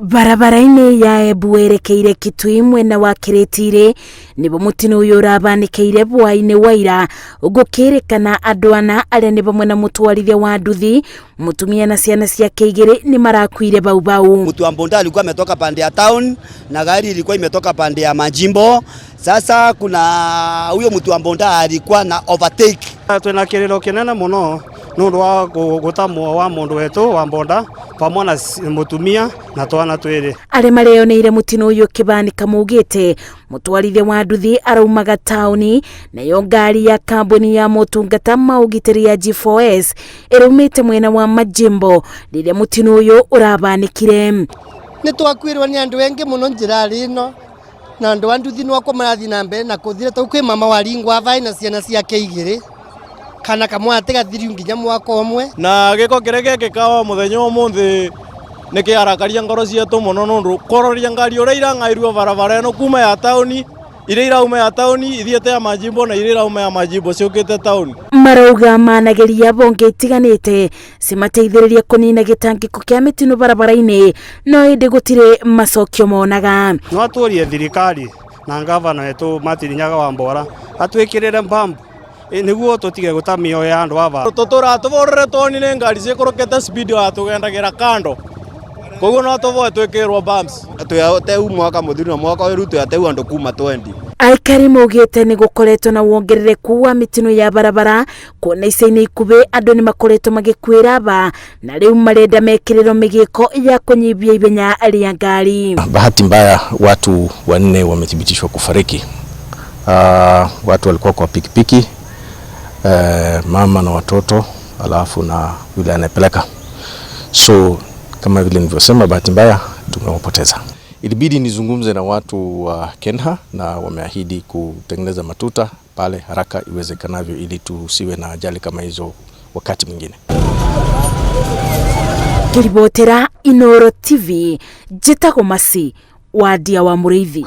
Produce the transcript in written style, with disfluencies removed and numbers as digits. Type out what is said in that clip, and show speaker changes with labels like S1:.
S1: Barabara-ini ya Embu erekeire Kitui mwena wa Kiritiri nibo mutino uyu urabanikeire bwa-ini waira ugukirikana andu ana aria ni bamwe na mutwarithia wa nduthi mutumia na ciana ciake igiri ni marakuire bau.
S2: Mtu wa boda alikuwa ametoka pande ya town na gari ilikuwa imetoka pande ya Majimbo. Sasa kuna huyo mtu wa boda alikuwa na overtake.
S3: Twina kiriro kinene muno nundu wa gutamwo wa mundu wetu wa boda pamwe na mutumia na twana twiri.
S1: Ari mareoneire mutino uyu kibanika mugite mutwarithia wa nduthi araumaga tauni nayo ngari ya kambuni ya motungata maugitiri ya G4S irumite mwena wa Majimbo riria mutino uyu urabanikire.
S4: Ni twakwirwa ni andu wengi muno njirari ino na andu anduthi no akomarathi na mbere na kuthire ta kwi mama waringwa vai na ciana ciake igiri kana kamwe atega thiri nginya mwaka omwe
S5: na giko kirege kikawa muthenya umuthi nikiarakaria ngoro cietu muno nundu kororia ngari uria irang'airwo barabara ino kuma ya tauni iria irauma ya tauni ithiete ya Majimbo na iria irauma ya Majimbo ciukite tauni.
S1: Marauga manageria bonge itiganite cimateithiririe kunina gitangiko kia mitino barabara-ini no indi gutire macokio monaga.
S3: No aturie thirikari na gavana wetu Matirinyaga Wambora atwikirire mbambu niguo tutige gutamio ya andu ava
S5: tutura tuvorere toni ne ngari cikurukite speed wa tugendagira kando koguo no tuvoe twikirwo bumps
S2: atuyateu mwaka muthiri na mwaka uyu tuyateu andu kuma 20.
S1: Aikari mugite ni gukoretwo na wongerereku wa mitino ya barabara kuona ica-ini ikubi andu ni makoretwo magikwira ba na riu marenda mekiriro migiko ya kunyibia ibenya ria ngari.
S6: Bahati mbaya watu 4 wamethibitishwa kufariki. Watu walikuwa kwa pikipiki, mama na watoto alafu na yule anayepeleka. So kama vile nilivyosema, bahati mbaya tumewapoteza. Ilibidi nizungumze na watu wa Kenha na wameahidi kutengeneza matuta pale haraka iwezekanavyo ili tusiwe na ajali kama hizo wakati mwingine.
S1: Kiribotera Inooro TV, Jetago Masi, Wadia wa Muriithi.